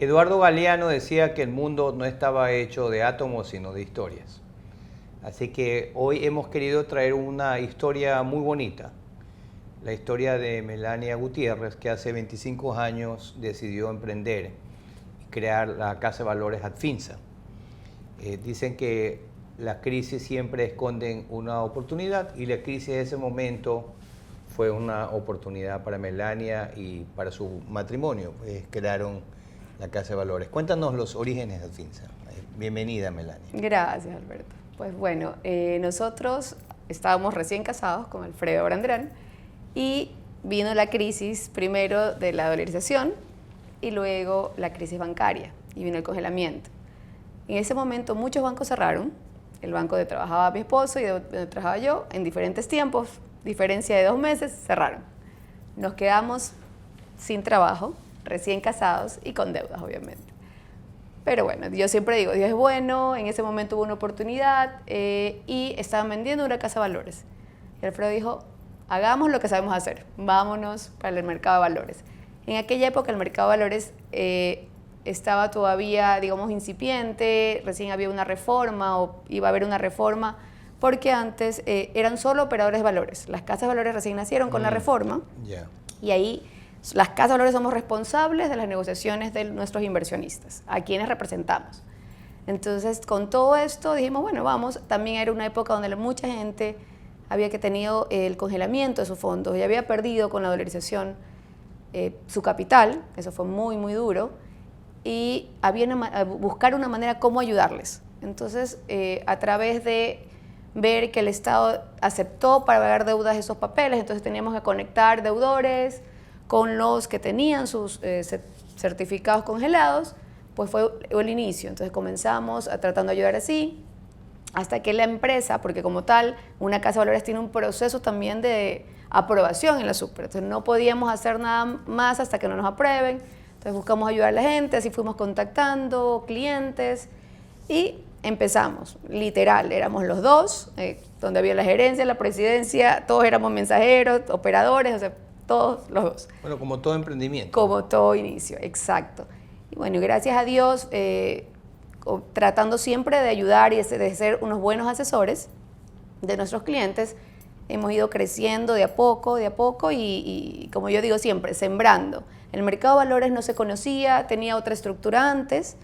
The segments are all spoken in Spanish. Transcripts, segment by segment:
Eduardo Galeano decía que el mundo no estaba hecho de átomos, sino de historias. Así que hoy hemos querido traer una historia muy bonita, la historia de Melania Gutiérrez, que hace 25 años decidió emprender y crear la Casa de Valores Adfinsa. Dicen que las crisis siempre esconden una oportunidad y la crisis de ese momento fue una oportunidad para Melania y para su matrimonio. Crearon la Casa de Valores. Cuéntanos los orígenes de Adfinsa. Bienvenida, Melania. Gracias, Alberto. Pues bueno, nosotros estábamos recién casados con Alfredo Brandrán y vino la crisis primero de la dolarización y luego la crisis bancaria y vino el congelamiento. En ese momento muchos bancos cerraron, el banco donde trabajaba mi esposo y donde trabajaba yo, en diferentes tiempos, diferencia de 2 meses, cerraron. Nos quedamos sin trabajo, recién casados y con deudas, obviamente. Pero bueno, yo siempre digo, Dios es bueno, en ese momento hubo una oportunidad y estaban vendiendo una casa de valores. Y Alfredo dijo, hagamos lo que sabemos hacer, vámonos para el mercado de valores. En aquella época el mercado de valores estaba todavía, digamos, incipiente, recién había una reforma o iba a haber una reforma, porque antes eran solo operadores de valores. Las casas de valores recién nacieron con la reforma y ahí las casas de valores somos responsables de las negociaciones de nuestros inversionistas, a quienes representamos. Entonces, con todo esto dijimos, bueno, vamos, también era una época donde mucha gente había que tenido el congelamiento de sus fondos y había perdido con la dolarización su capital, eso fue muy, muy duro, y había buscar una manera cómo ayudarles. Entonces, a través de ver que el Estado aceptó para pagar deudas esos papeles, entonces teníamos que conectar deudores con los que tenían sus certificados congelados, pues fue el inicio. Entonces comenzamos tratando de ayudar así, hasta que la empresa, porque como tal, una casa de valores tiene un proceso también de aprobación en la super, entonces no podíamos hacer nada más hasta que no nos aprueben, entonces buscamos ayudar a la gente, así fuimos contactando clientes y empezamos, literal, éramos los dos, donde había la gerencia, la presidencia, todos éramos mensajeros, operadores, o sea, todos los dos. Bueno, como todo emprendimiento. Como todo inicio, exacto. Y bueno, gracias a Dios, tratando siempre de ayudar y de ser unos buenos asesores de nuestros clientes, hemos ido creciendo de a poco y como yo digo siempre, sembrando. El mercado de valores no se conocía, tenía otra estructura antes,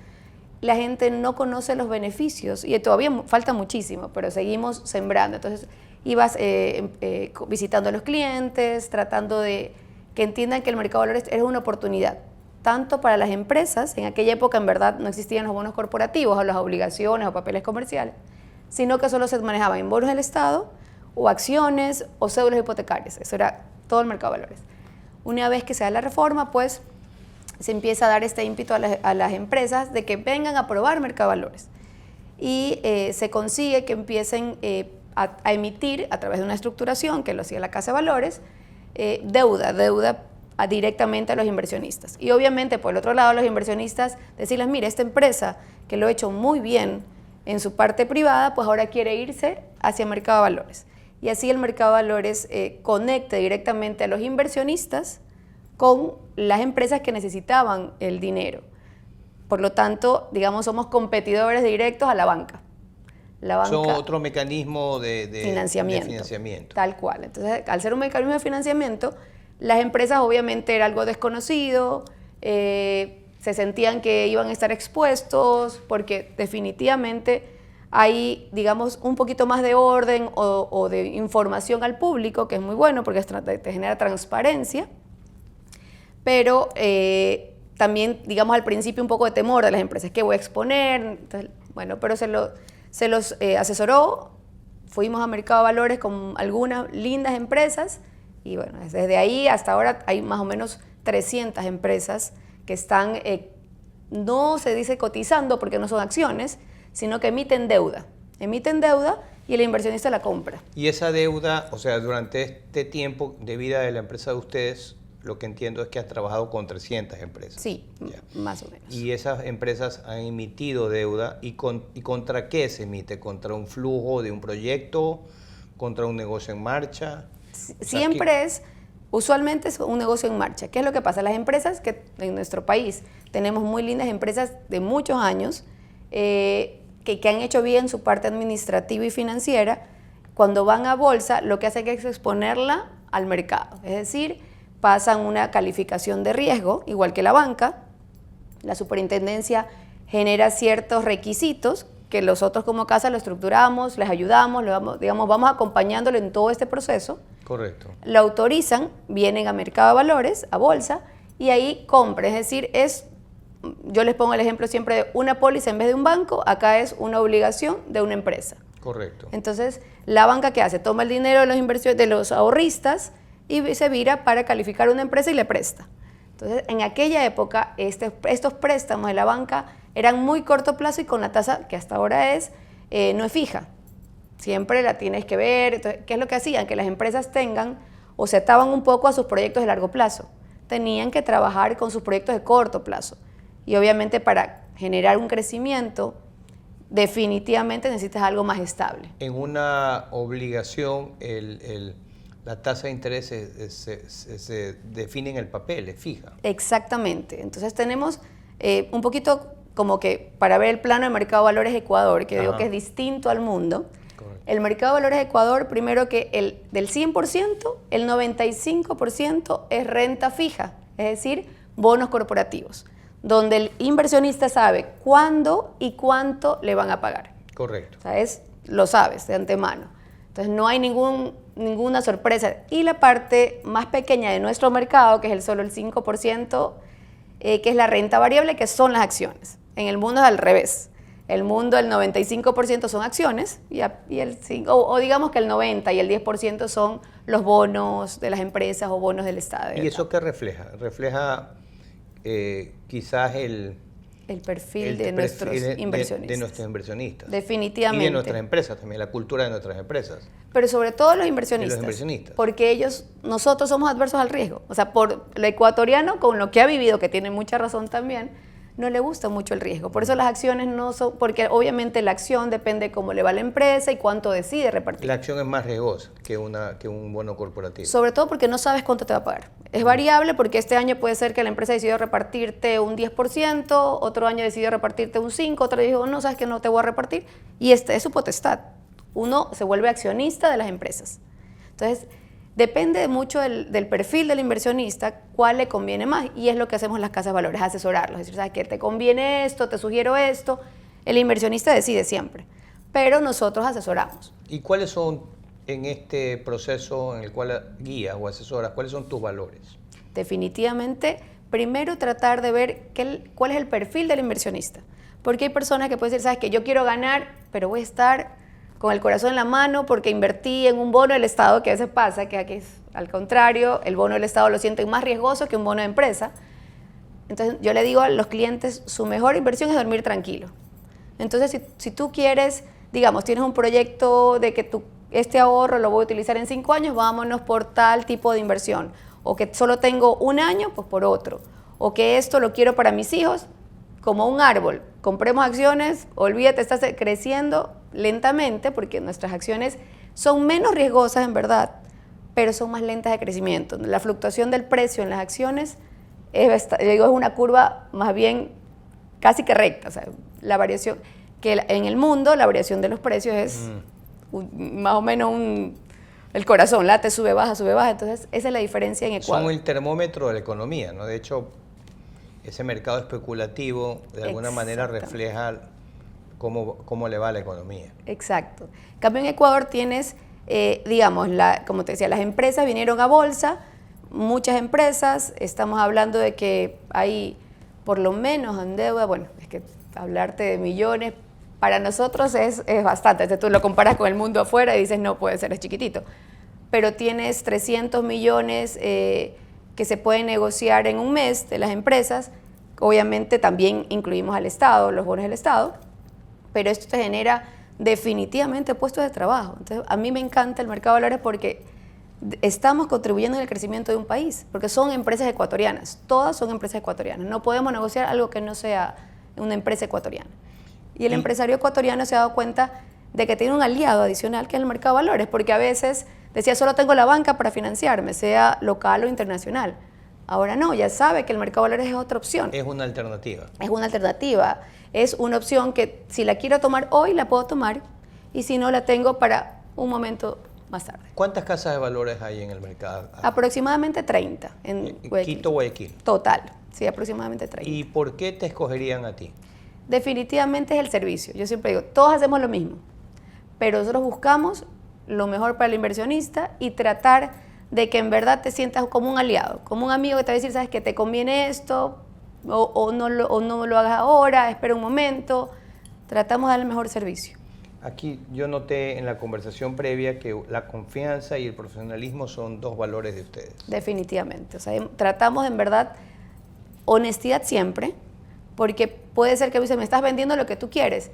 la gente no conoce los beneficios y todavía falta muchísimo, pero seguimos sembrando. Entonces, ibas visitando a los clientes, tratando de que entiendan que el mercado de valores es una oportunidad, tanto para las empresas, en aquella época en verdad no existían los bonos corporativos o las obligaciones o papeles comerciales, sino que solo se manejaban en bonos del Estado o acciones o cédulas hipotecarias, eso era todo el mercado de valores. Una vez que se da la reforma, pues se empieza a dar este ímpetu a las empresas de que vengan a probar mercado de valores y se consigue que empiecen a emitir a través de una estructuración que lo hacía la Casa de Valores, deuda directamente a los inversionistas. Y obviamente por el otro lado los inversionistas decirles, mire, esta empresa que lo ha hecho muy bien en su parte privada, pues ahora quiere irse hacia el mercado de valores. Y así el mercado de valores conecta directamente a los inversionistas con las empresas que necesitaban el dinero. Por lo tanto, digamos, somos competidores directos a la banca. La banca, son otro mecanismo de financiamiento. Tal cual. Entonces, al ser un mecanismo de financiamiento, las empresas obviamente era algo desconocido, se sentían que iban a estar expuestos, porque definitivamente hay, digamos, un poquito más de orden o de información al público, que es muy bueno porque te genera transparencia, pero también, digamos, al principio un poco de temor de las empresas, ¿qué voy a exponer? Entonces, bueno, pero se los asesoró, fuimos a Mercado de Valores con algunas lindas empresas y bueno, desde ahí hasta ahora hay más o menos 300 empresas que están, no se dice cotizando porque no son acciones, sino que emiten deuda y el inversionista la compra. Y esa deuda, o sea, durante este tiempo de vida de la empresa de ustedes, lo que entiendo es que has trabajado con 300 empresas. Sí, más o menos. Y esas empresas han emitido deuda. ¿Y contra qué se emite? ¿Contra un flujo de un proyecto? ¿Contra un negocio en marcha? Siempre usualmente es un negocio en marcha. ¿Qué es lo que pasa? Las empresas que en nuestro país tenemos muy lindas empresas de muchos años que han hecho bien su parte administrativa y financiera. Cuando van a bolsa, lo que hacen es exponerla al mercado, es decir, pasan una calificación de riesgo, igual que la banca. La superintendencia genera ciertos requisitos que nosotros como casa lo estructuramos, les ayudamos, vamos acompañándolo en todo este proceso. Correcto. Lo autorizan, vienen a mercado de valores, a bolsa, y ahí compran. Es decir, yo les pongo el ejemplo siempre de una póliza en vez de un banco, acá es una obligación de una empresa. Correcto. Entonces, la banca, ¿qué hace? Toma el dinero de los ahorristas y se vira para calificar una empresa y le presta. Entonces, en aquella época, estos préstamos de la banca eran muy corto plazo y con la tasa que hasta ahora no es fija. Siempre la tienes que ver. Entonces, ¿qué es lo que hacían? Que las empresas tengan o se ataban un poco a sus proyectos de largo plazo. Tenían que trabajar con sus proyectos de corto plazo. Y obviamente para generar un crecimiento, definitivamente necesitas algo más estable. En una obligación, la tasa de interés se define en el papel, es fija. Exactamente. Entonces tenemos un poquito como que para ver el plano de mercado de valores de Ecuador, que digo que es distinto al mundo. Correcto. El mercado de valores de Ecuador, primero que del 100%, el 95% es renta fija, es decir, bonos corporativos, donde el inversionista sabe cuándo y cuánto le van a pagar. Correcto. O sea, lo sabes de antemano. Entonces no hay ninguna sorpresa. Y la parte más pequeña de nuestro mercado, que es solo el 5%, que es la renta variable, que son las acciones. En el mundo es al revés. El mundo, el 95% son acciones, y digamos que el 90% y el 10% son los bonos de las empresas o bonos del Estado. ¿Y eso qué refleja? Refleja quizás el perfil de nuestros inversionistas. De nuestros inversionistas. Definitivamente. Y de nuestras empresas también, la cultura de nuestras empresas. Pero sobre todo los inversionistas. De los inversionistas. Porque nosotros somos adversos al riesgo. O sea, por lo ecuatoriano, con lo que ha vivido, que tiene mucha razón también, no le gusta mucho el riesgo. Por eso las acciones no son, porque obviamente la acción depende de cómo le va a la empresa y cuánto decide repartir. La acción es más riesgosa que un bono corporativo. Sobre todo porque no sabes cuánto te va a pagar. Es variable porque este año puede ser que la empresa decidió repartirte un 10%, otro año decidió repartirte un 5%, otro dijo, no, sabes que no te voy a repartir. Y es su potestad. Uno se vuelve accionista de las empresas. Entonces, depende mucho del perfil del inversionista, cuál le conviene más, y es lo que hacemos las casas de valores, asesorarlos, es decir, ¿sabes qué? ¿Te conviene esto? ¿Te sugiero esto? El inversionista decide siempre, pero nosotros asesoramos. ¿Y cuáles son, en este proceso en el cual guías o asesoras, cuáles son tus valores? Definitivamente, primero tratar de ver cuál es el perfil del inversionista, porque hay personas que pueden decir, ¿sabes qué? Yo quiero ganar, pero voy a estar con el corazón en la mano porque invertí en un bono del Estado, que a veces pasa, que aquí es al contrario, el bono del Estado lo sienten más riesgoso que un bono de empresa. Entonces yo le digo a los clientes, su mejor inversión es dormir tranquilo. Entonces si tú quieres, digamos, tienes un proyecto de que este ahorro lo voy a utilizar en 5 años, vámonos por tal tipo de inversión. O que solo tengo un año, pues por otro. O que esto lo quiero para mis hijos, como un árbol. Compremos acciones, olvídate, estás creciendo lentamente porque nuestras acciones son menos riesgosas en verdad, pero son más lentas de crecimiento. La fluctuación del precio en las acciones es una curva más bien casi que recta. O sea, la variación, que en el mundo la variación de los precios es más o menos el corazón, late, sube, baja, entonces esa es la diferencia en Ecuador. Son el termómetro de la economía, ¿no? De hecho, ese mercado especulativo de alguna manera refleja cómo le va a la economía. Exacto. En cambio, en Ecuador tienes, digamos, como te decía, las empresas vinieron a bolsa, muchas empresas, estamos hablando de que hay por lo menos en deuda, bueno, es que hablarte de millones, para nosotros es bastante. Entonces, tú lo comparas con el mundo afuera y dices, no puede ser, es chiquitito. Pero tienes 300 millones que se pueden negociar en un mes de las empresas. Obviamente también incluimos al Estado, los bonos del Estado, pero esto te genera definitivamente puestos de trabajo. Entonces, a mí me encanta el mercado de valores porque estamos contribuyendo en el crecimiento de un país, porque son empresas ecuatorianas, todas son empresas ecuatorianas. No podemos negociar algo que no sea una empresa ecuatoriana. Y el empresario ecuatoriano se ha dado cuenta de que tiene un aliado adicional que es el mercado de valores, porque a veces decía, solo tengo la banca para financiarme, sea local o internacional. Ahora no, ya sabe que el mercado de valores es otra opción. Es una alternativa. Es una alternativa, es una opción que si la quiero tomar hoy, la puedo tomar, y si no, la tengo para un momento más tarde. ¿Cuántas casas de valores hay en el mercado? Aproximadamente 30 en Guayaquil. Quito, Guayaquil. Total, sí, aproximadamente 30. ¿Y por qué te escogerían a ti? Definitivamente es el servicio. Yo siempre digo, todos hacemos lo mismo, pero nosotros buscamos lo mejor para el inversionista y tratar de que en verdad te sientas como un aliado, como un amigo que te va a decir, sabes que te conviene esto, o no lo hagas ahora, espera un momento. Tratamos de dar el mejor servicio. Aquí yo noté en la conversación previa que la confianza y el profesionalismo son dos valores de ustedes. Definitivamente. O sea, tratamos en verdad honestidad siempre, porque puede ser que a veces me estás vendiendo lo que tú quieres.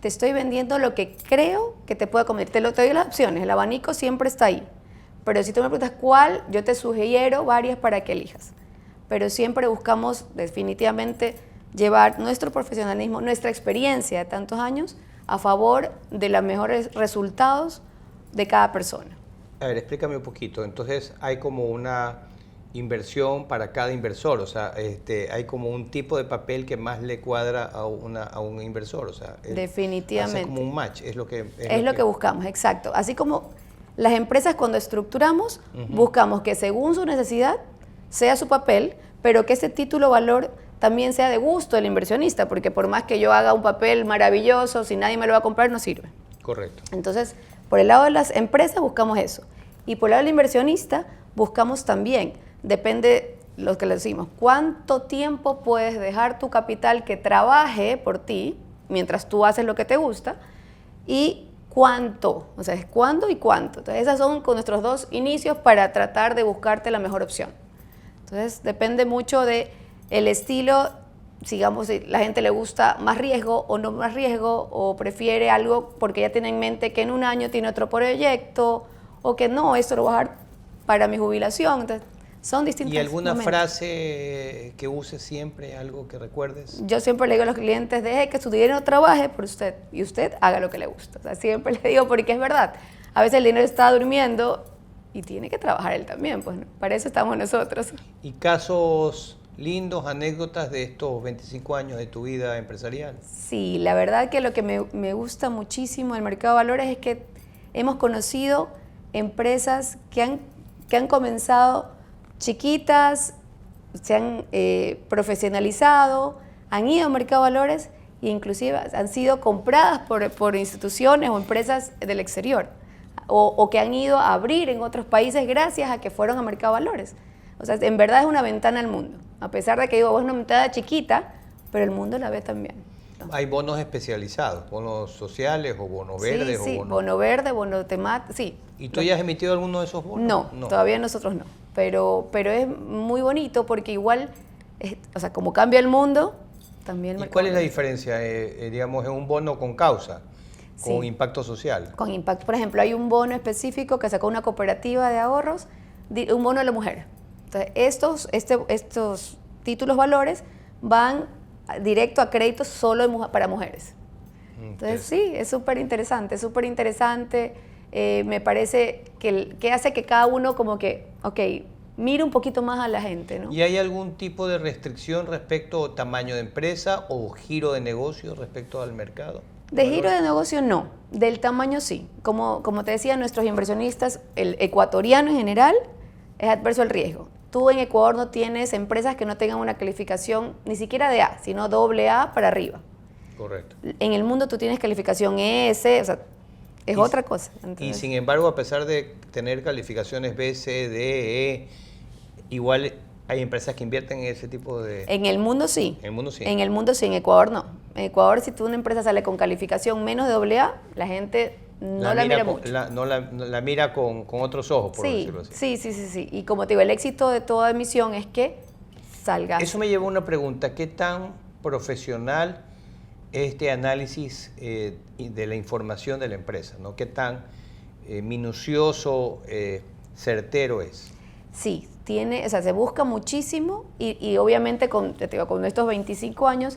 Te estoy vendiendo lo que creo que te puede convenir. Te doy las opciones, el abanico siempre está ahí. Pero si tú me preguntas cuál, yo te sugiero varias para que elijas. Pero siempre buscamos definitivamente llevar nuestro profesionalismo, nuestra experiencia de tantos años a favor de los mejores resultados de cada persona. A ver, explícame un poquito. Entonces, hay como una inversión para cada inversor, o sea, hay como un tipo de papel que más le cuadra a un inversor, o sea, definitivamente. Hace como un match, es lo que buscamos, exacto. Así como las empresas cuando estructuramos, buscamos que según su necesidad sea su papel, pero que ese título valor también sea de gusto del inversionista, porque por más que yo haga un papel maravilloso, si nadie me lo va a comprar, no sirve. Correcto. Entonces, por el lado de las empresas buscamos eso. Y por el lado del inversionista buscamos también, depende lo que le decimos, cuánto tiempo puedes dejar tu capital que trabaje por ti, mientras tú haces lo que te gusta, y cuánto, o sea, es cuándo y cuánto. Entonces, esos son con nuestros dos inicios para tratar de buscarte la mejor opción. Entonces, depende mucho de el estilo, digamos, si la gente le gusta más riesgo o no más riesgo, o prefiere algo porque ya tiene en mente que en un año tiene otro proyecto, o que no, esto lo voy a dejar para mi jubilación. Entonces, son distintos. ¿Y alguna momentos. frase que uses siempre, algo que recuerdes? Yo siempre le digo a los clientes, deje que su dinero trabaje por usted y usted haga lo que le gusta. O sea, siempre le digo, porque es verdad, a veces el dinero está durmiendo y tiene que trabajar él también, pues, ¿no? Para eso estamos nosotros. ¿Y casos lindos, anécdotas de estos 25 años de tu vida empresarial? Sí, la verdad que lo que me gusta muchísimo del mercado de valores es que hemos conocido empresas que han comenzado chiquitas, se han profesionalizado, han ido al mercado de valores e inclusive han sido compradas por instituciones o empresas del exterior, o que han ido a abrir en otros países gracias a que fueron a mercado de valores. O sea, en verdad es una ventana al mundo, a pesar de que digo, vos es una ventana chiquita, pero el mundo la ve también. ¿No? ¿Hay bonos especializados, bonos sociales o bonos verdes? Sí, o bono verde, bono temático, sí. ¿Y tú ya has emitido alguno de esos bonos? No, todavía nosotros no, pero es muy bonito porque igual, o sea, como cambia el mundo, también el mercado. ¿Y cuál es la diferencia? Digamos, es un bono con causa, con Sí. impacto social. Con impacto, por ejemplo, hay un bono específico que sacó una cooperativa de ahorros, un bono de la mujer. Entonces, estos títulos valores van directo a créditos solo para mujeres. Entonces, sí, es súper interesante, me parece que hace que cada uno como que, ok, mire un poquito más a la gente, ¿no? ¿Y hay algún tipo de restricción respecto al tamaño de empresa o giro de negocio respecto al mercado? De giro de negocio no, del tamaño sí. Como te decía, nuestros inversionistas, el ecuatoriano en general, es adverso al riesgo. Tú en Ecuador no tienes empresas que no tengan una calificación ni siquiera de A, sino AA para arriba. Correcto. En el mundo tú tienes calificación ES, o sea, es otra cosa. Entonces, y sin embargo, a pesar de tener calificaciones B, C, D, E, igual hay empresas que invierten en ese tipo de... En el mundo sí. En el mundo sí. En el mundo sí, en Ecuador no. En Ecuador, si tú una empresa sale con calificación menos de AA, la gente no la mira mucho. La mira con otros ojos, por decirlo así. Sí. Y como te digo, el éxito de toda emisión es que salga. Eso me lleva a una pregunta. ¿Qué tan profesional es este análisis de la información de la empresa, ¿no? ¿Qué tan minucioso, certero es? Sí, se busca muchísimo y obviamente con estos 25 años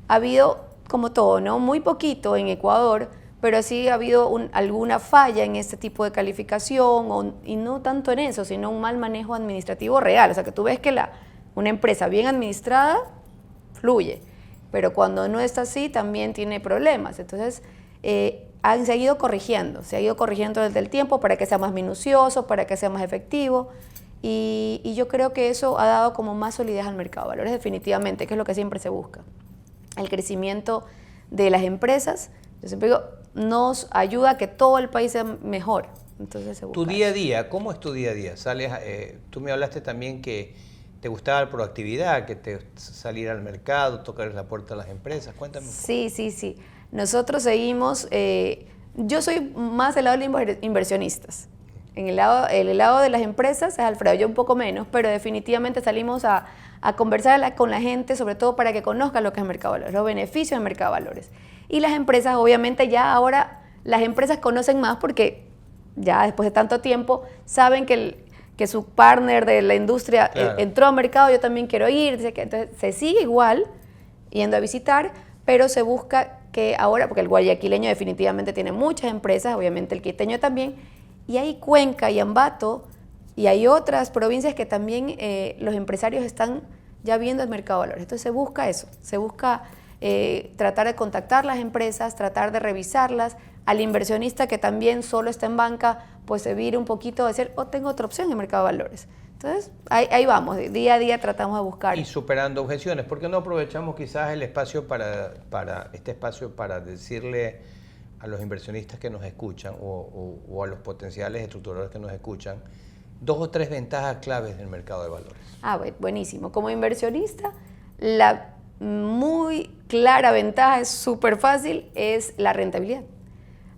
ha habido, como todo, ¿no? Muy poquito en Ecuador, pero sí ha habido alguna falla en este tipo de calificación, y no tanto en eso, sino un mal manejo administrativo real. O sea, que tú ves que una empresa bien administrada fluye, pero cuando no está así también tiene problemas. Entonces, se ha ido corrigiendo desde el tiempo para que sea más minucioso, para que sea más efectivo, y yo creo que eso ha dado como más solidez al mercado de valores definitivamente, que es lo que siempre se busca. El crecimiento de las empresas, yo siempre digo, nos ayuda a que todo el país sea mejor. Entonces se busca tu día a día, ¿cómo es tu día a día? Tú me hablaste también que te gustaba la proactividad, que te salir al mercado, tocar la puerta a las empresas. Cuéntame un poco. Sí. Nosotros seguimos, yo soy más del lado de los inversionistas. El lado de las empresas es Alfredo, yo un poco menos, pero definitivamente salimos a conversar con la gente, sobre todo para que conozcan lo que es el mercado de valores, los beneficios del mercado de valores. Y las empresas, obviamente ya ahora, las empresas conocen más porque ya después de tanto tiempo saben que su partner de la industria entró al mercado, yo también quiero ir, entonces se sigue igual yendo a visitar, pero se busca que ahora, porque el guayaquileño definitivamente tiene muchas empresas, obviamente el quiteño también, y hay Cuenca y Ambato, y hay otras provincias que también los empresarios están ya viendo el mercado de valores. Entonces se busca eso, se busca tratar de contactar las empresas, tratar de revisarlas, al inversionista que también solo está en banca, pues se vire un poquito a decir, tengo otra opción en el mercado de valores. Entonces, ahí vamos, día a día tratamos de buscar. Y superando objeciones, ¿por qué no aprovechamos quizás el espacio para decirle a los inversionistas que nos escuchan o a los potenciales estructuradores que nos escuchan 2 o 3 ventajas claves del mercado de valores? Buenísimo. Como inversionista, la muy clara ventaja, es súper fácil, es la rentabilidad.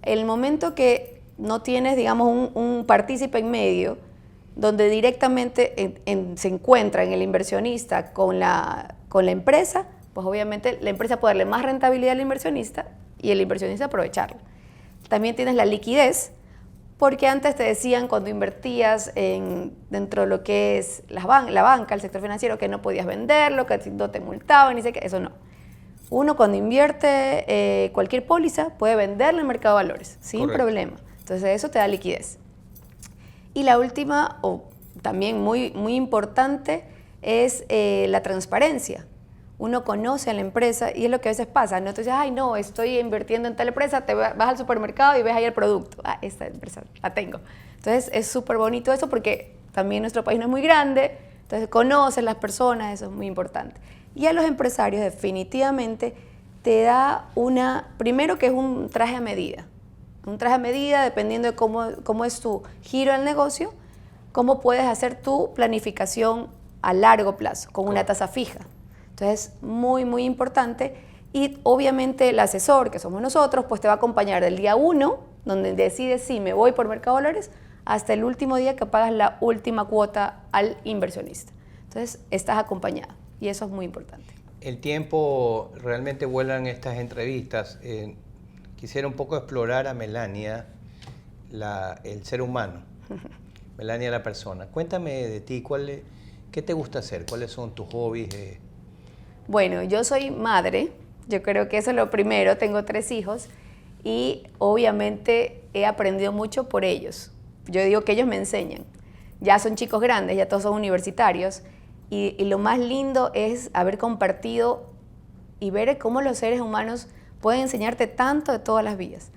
El momento que no tienes, digamos, un partícipe en medio, donde directamente se encuentra en el inversionista con la empresa, pues obviamente la empresa puede darle más rentabilidad al inversionista y el inversionista aprovecharlo. También tienes la liquidez, porque antes te decían cuando invertías dentro de lo que es la banca, el sector financiero, que no podías venderlo, que no te multaban, y sé que eso no. Uno cuando invierte cualquier póliza puede venderla en el mercado de valores sin problema. Entonces eso te da liquidez. Y la última, también muy, muy importante, es la transparencia. Uno conoce a la empresa y es lo que a veces pasa, ¿no? Entonces, no, estoy invirtiendo en tal empresa, te vas al supermercado y ves ahí el producto. Esta empresa la tengo. Entonces es súper bonito eso porque también nuestro país no es muy grande, entonces conoces las personas, eso es muy importante. Y a los empresarios definitivamente te da primero que es un traje a medida. Un traje a medida dependiendo de cómo es tu giro del negocio, cómo puedes hacer tu planificación a largo plazo, con una tasa fija. Entonces, muy, muy importante. Y obviamente el asesor, que somos nosotros, pues te va a acompañar del día 1, donde decides si me voy por mercado de valores, hasta el último día que pagas la última cuota al inversionista. Entonces, estás acompañado y eso es muy importante. El tiempo realmente vuela en estas entrevistas. Quisiera un poco explorar a Melania, el ser humano, Melania la persona. Cuéntame de ti, ¿qué te gusta hacer? ¿Cuáles son tus hobbies? Bueno, yo soy madre, yo creo que eso es lo primero, tengo 3 hijos y obviamente he aprendido mucho por ellos. Yo digo que ellos me enseñan. Ya son chicos grandes, ya todos son universitarios y lo más lindo es haber compartido y ver cómo los seres humanos pueden enseñarte tanto de todas las vidas.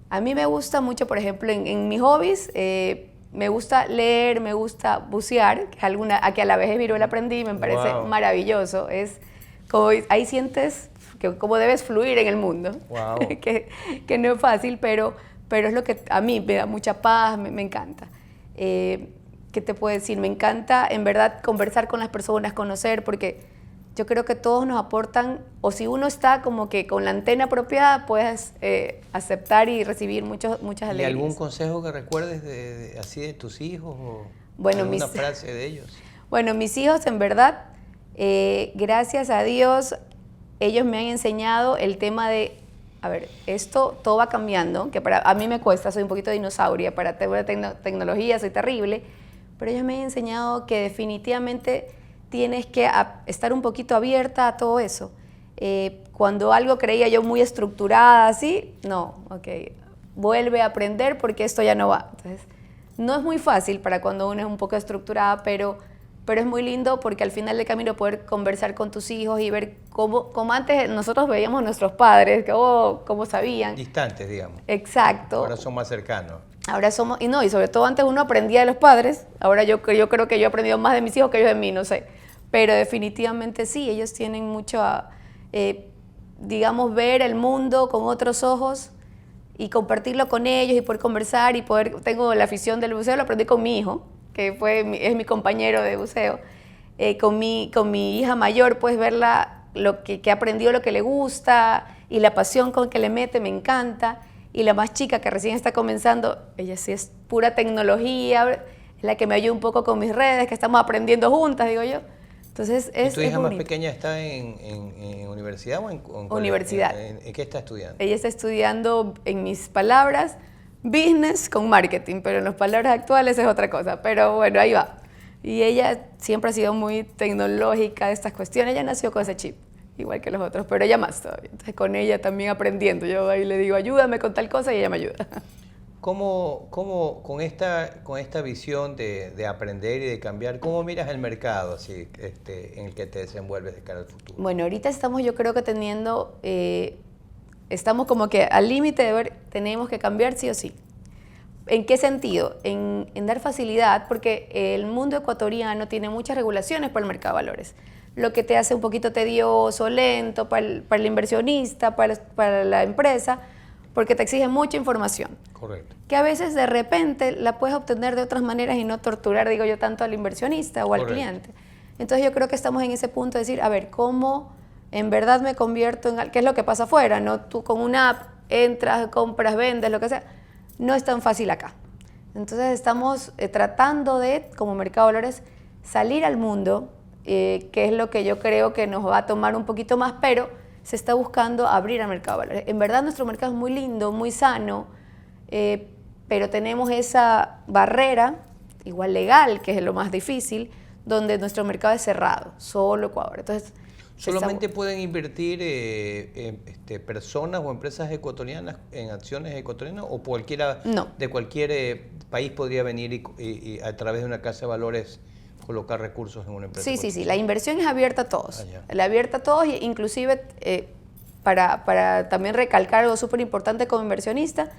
A mí me gusta mucho, por ejemplo, en mis hobbies, me gusta leer, me gusta bucear, que a la vez de viruela aprendí, me parece maravilloso. Es como, ahí sientes cómo debes fluir en el mundo, que no es fácil, pero es lo que a mí me da mucha paz, me encanta. ¿Qué te puedo decir? Me encanta, en verdad, conversar con las personas, conocer, porque yo creo que todos nos aportan, o si uno está como que con la antena apropiada, puedes aceptar y recibir muchas alegrías. ¿Y algún consejo que recuerdes así de tus hijos o alguna frase de ellos? Bueno, mis hijos, en verdad, gracias a Dios, ellos me han enseñado el tema de, esto todo va cambiando, que a mí me cuesta, soy un poquito dinosauria, para tecnología soy terrible, pero ellos me han enseñado que definitivamente tienes que estar un poquito abierta a todo eso. Cuando algo creía yo muy estructurada, así, vuelve a aprender porque esto ya no va. Entonces, no es muy fácil para cuando uno es un poco estructurada, pero pero es muy lindo porque al final del camino poder conversar con tus hijos y ver cómo antes nosotros veíamos a nuestros padres, cómo sabían. Distantes, digamos. Exacto. Ahora son más cercanos. Ahora somos, y sobre todo antes uno aprendía de los padres, ahora yo creo que yo he aprendido más de mis hijos que ellos de mí, no sé. Pero definitivamente sí, ellos tienen mucho digamos, ver el mundo con otros ojos y compartirlo con ellos y poder conversar y tengo la afición del buceo, lo aprendí con mi hijo, que es mi compañero de buceo, con mi hija mayor, pues verla, que aprendió, lo que le gusta y la pasión con que le mete, me encanta. Y la más chica, que recién está comenzando, ella sí es pura tecnología, es la que me ayuda un poco con mis redes, que estamos aprendiendo juntas, digo yo. Entonces ¿Y tu hija más bonito. pequeña está en universidad o en Universidad? ¿En qué está estudiando? Ella está estudiando, en mis palabras, business con marketing, pero en las palabras actuales es otra cosa. Pero bueno, ahí va. Y ella siempre ha sido muy tecnológica de estas cuestiones. Ella nació con ese chip, igual que los otros, pero ella más todavía. Entonces con ella también aprendiendo. Yo ahí le digo, ayúdame con tal cosa y ella me ayuda. ¿Cómo con esta visión de aprender y de cambiar, cómo miras el mercado así, en el que te desenvuelves de cara al futuro? Bueno, ahorita estamos, yo creo que estamos como que al límite de ver, tenemos que cambiar sí o sí. ¿En qué sentido? En dar facilidad, porque el mundo ecuatoriano tiene muchas regulaciones para el mercado de valores, lo que te hace un poquito tedioso, lento para el inversionista, para la empresa, porque te exige mucha información. Correcto. Que a veces de repente la puedes obtener de otras maneras y no torturar, digo yo, tanto al inversionista o al cliente. Entonces yo creo que estamos en ese punto de decir, a ver, ¿cómo en verdad me convierto en... ¿Qué es lo que pasa afuera? ¿No? Tú con una app entras, compras, vendes, lo que sea. No es tan fácil acá. Entonces estamos tratando de, como mercado de valores, salir al mundo, que es lo que yo creo que nos va a tomar un poquito más, pero se está buscando abrir al mercado de valores. En verdad nuestro mercado es muy lindo, muy sano, pero tenemos esa barrera, igual legal, que es lo más difícil, donde nuestro mercado es cerrado, solo Ecuador. Entonces, ¿solamente pueden invertir personas o empresas ecuatorianas en acciones ecuatorianas o cualquiera de cualquier país podría venir y a través de una casa de valores colocar recursos en una empresa? Sí, la inversión es abierta a todos. La abierta a todos, inclusive para también recalcar algo súper importante como inversionista,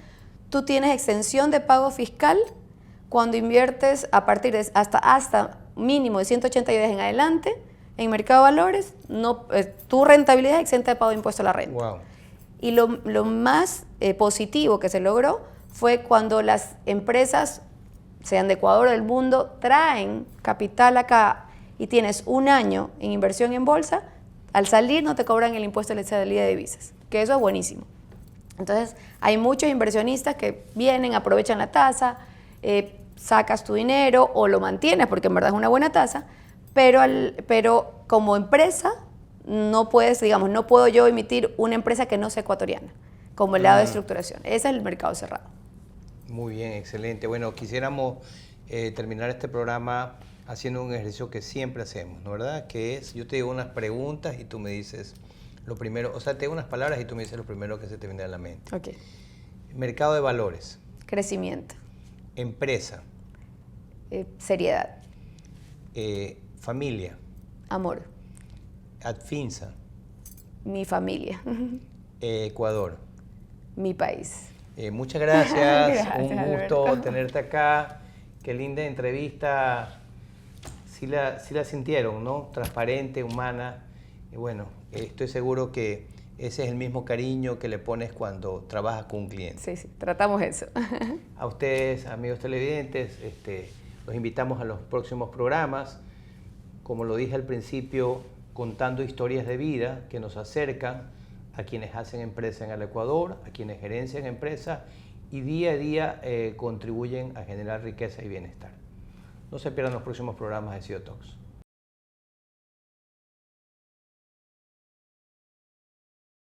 tú tienes extensión de pago fiscal cuando inviertes a partir de hasta mínimo de 180 días en adelante en mercado de valores, tu rentabilidad es exenta de pago de impuesto a la renta. Wow. Y lo más positivo que se logró fue cuando las empresas, sean de Ecuador o del mundo, traen capital acá y tienes un año en inversión en bolsa, al salir no te cobran el impuesto de la salida de divisas, que eso es buenísimo. Entonces, hay muchos inversionistas que vienen, aprovechan la tasa, sacas tu dinero o lo mantienes porque en verdad es una buena tasa, pero como empresa no puedes, digamos, no puedo yo emitir una empresa que no sea ecuatoriana, como el lado de estructuración. Ese es el mercado cerrado. Muy bien, excelente. Bueno, quisiéramos terminar este programa haciendo un ejercicio que siempre hacemos, ¿no verdad? Que es, yo te digo unas preguntas y tú me dices lo primero, o sea, te digo unas palabras y tú me dices lo primero que se te viene a la mente. Ok. Mercado de valores. Crecimiento. Empresa. Seriedad. Familia. Amor. Adfinsa. Mi familia. Ecuador. Mi país. Muchas gracias. Gracias, un gusto Alberto. tenerte acá. Qué linda entrevista. Sí la sintieron, ¿no? Transparente, humana. Y bueno, estoy seguro que ese es el mismo cariño que le pones cuando trabajas con un cliente. Sí, tratamos eso. A ustedes, amigos televidentes, los invitamos a los próximos programas. Como lo dije al principio, contando historias de vida que nos acercan a quienes hacen empresa en el Ecuador, a quienes gerencian empresa y día a día contribuyen a generar riqueza y bienestar. No se pierdan los próximos programas de CEO Talks.